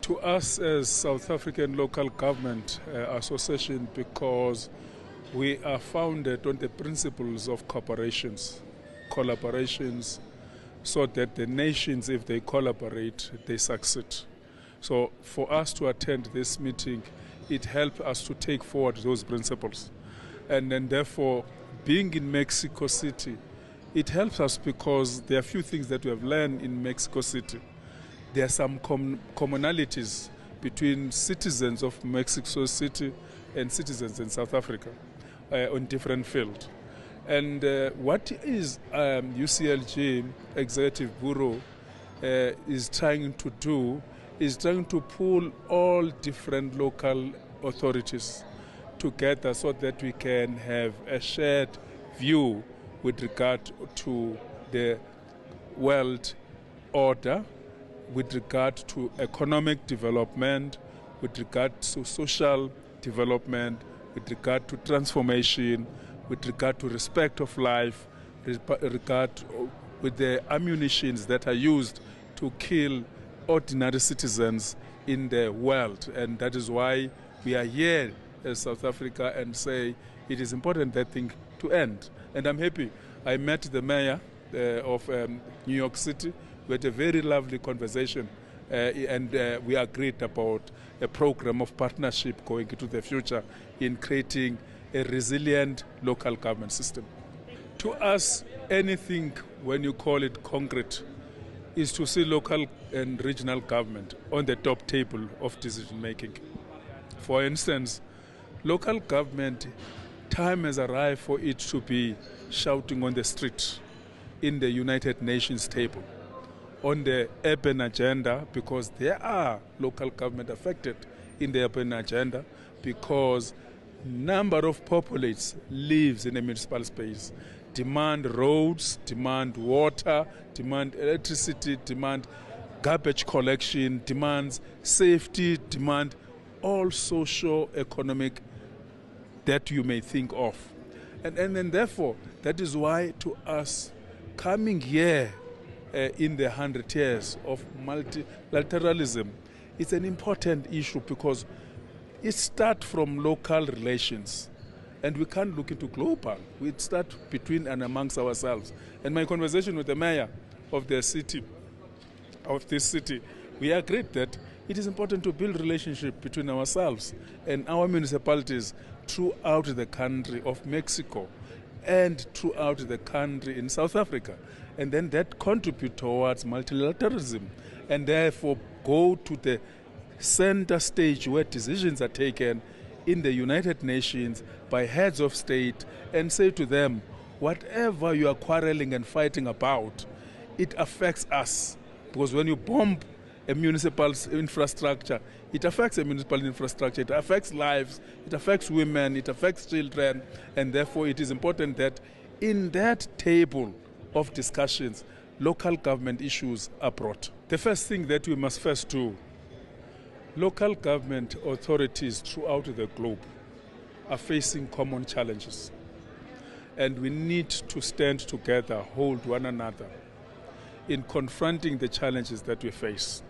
To us as South African Local Government Association, because we are founded on the principles of collaborations, so that the nations, if they collaborate, they succeed. So for us to attend this meeting, it helps us to take forward those principles. And then therefore, being in Mexico City, it helps us because there are a few things that we have learned in Mexico City. There are some commonalities between citizens of Mexico City and citizens in South Africa on different fields. And what is UCLG Executive Bureau is trying to do is trying to pull all different local authorities together so that we can have a shared view with regard to the world order, with regard to economic development, with regard to social development, with regard to transformation, with regard to respect of life, regard with the ammunitions that are used to kill ordinary citizens in the world. And that is why we are here as South Africa and say it is important that thing to end. And I'm happy. I met the mayor of New York City. We had a very lovely conversation and we agreed about a program of partnership going into the future in creating a resilient local government system. To us, anything, when you call it concrete, is to see local and regional government on the top table of decision making. For instance, local government, time has arrived for it to be shouting on the street in the United Nations table, on the urban agenda, because there are local government affected in the urban agenda because number of populates lives in a municipal space, demand roads, demand water, demand electricity, demand garbage collection, demands safety, demand all socio-economic that you may think of. And therefore, that is why to us, coming here in the 100 years of multilateralism, it's an important issue because it starts from local relations. And we can't look into global. We start between and amongst ourselves. And my conversation with the mayor of the city, of this city, we agreed that it is important to build relationship between ourselves and our municipalities throughout the country of Mexico and throughout the country in South Africa. And then that contribute towards multilateralism and therefore go to the center stage where decisions are taken in the United Nations by heads of state and say to them, whatever you are quarreling and fighting about, it affects us. Because when you bomb a municipal infrastructure, it affects a municipal infrastructure, it affects lives, it affects women, it affects children, and therefore it is important that in that table of discussions, local government issues are brought. The first thing that we must first do, local government authorities throughout the globe are facing common challenges. And we need to stand together, hold one another in confronting the challenges that we face.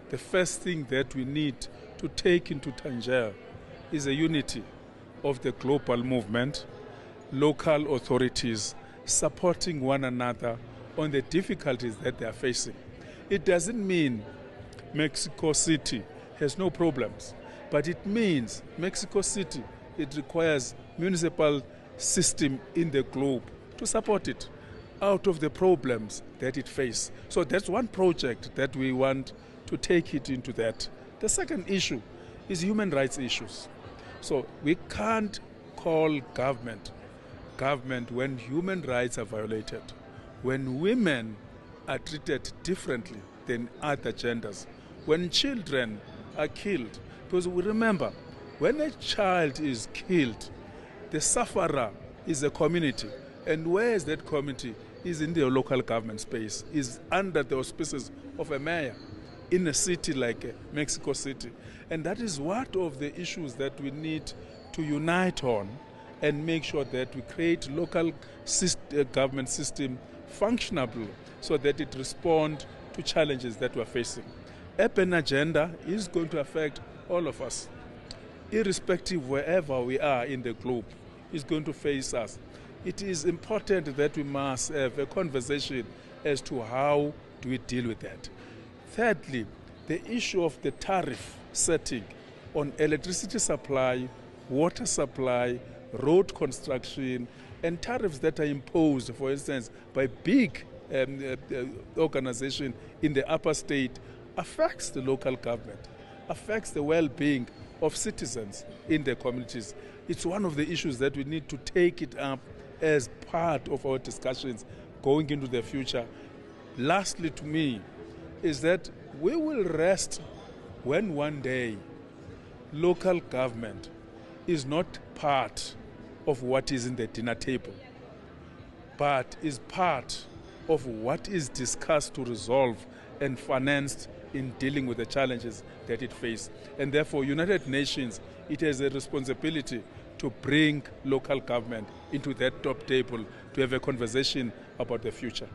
The first thing that we need to take into Tangier is a unity of the global movement, local authorities supporting one another on the difficulties that they are facing. It doesn't mean Mexico City has no problems, but it means Mexico City, it requires municipal system in the globe to support it out of the problems that it faces. So that's one project that we want to take it into that. The second issue is human rights issues. So we can't call government when human rights are violated, when women are treated differently than other genders, when children are killed. Because we remember, when a child is killed, the sufferer is a community. And where is that community? Is in the local government space, is under the auspices of a mayor in a city like Mexico City. And that is one of the issues that we need to unite on and make sure that we create local government system functionable so that it responds to challenges that we're facing. urban agenda is going to affect all of us, irrespective wherever we are in the globe, is going to face us. It is important that we must have a conversation as to how do we deal with that. Thirdly, the issue of the tariff setting on electricity supply, water supply, road construction, and tariffs that are imposed, for instance, by big organizations in the upper state, affects the local government, affects the well-being of citizens in their communities. It's one of the issues that we need to take it up as part of our discussions going into the future. Lastly, to me, is that we will rest when one day local government is not part of what is in the dinner table, but is part of what is discussed to resolve and financed in dealing with the challenges that it faces. And therefore, United Nations, it has a responsibility to bring local government into that top table to have a conversation about the future.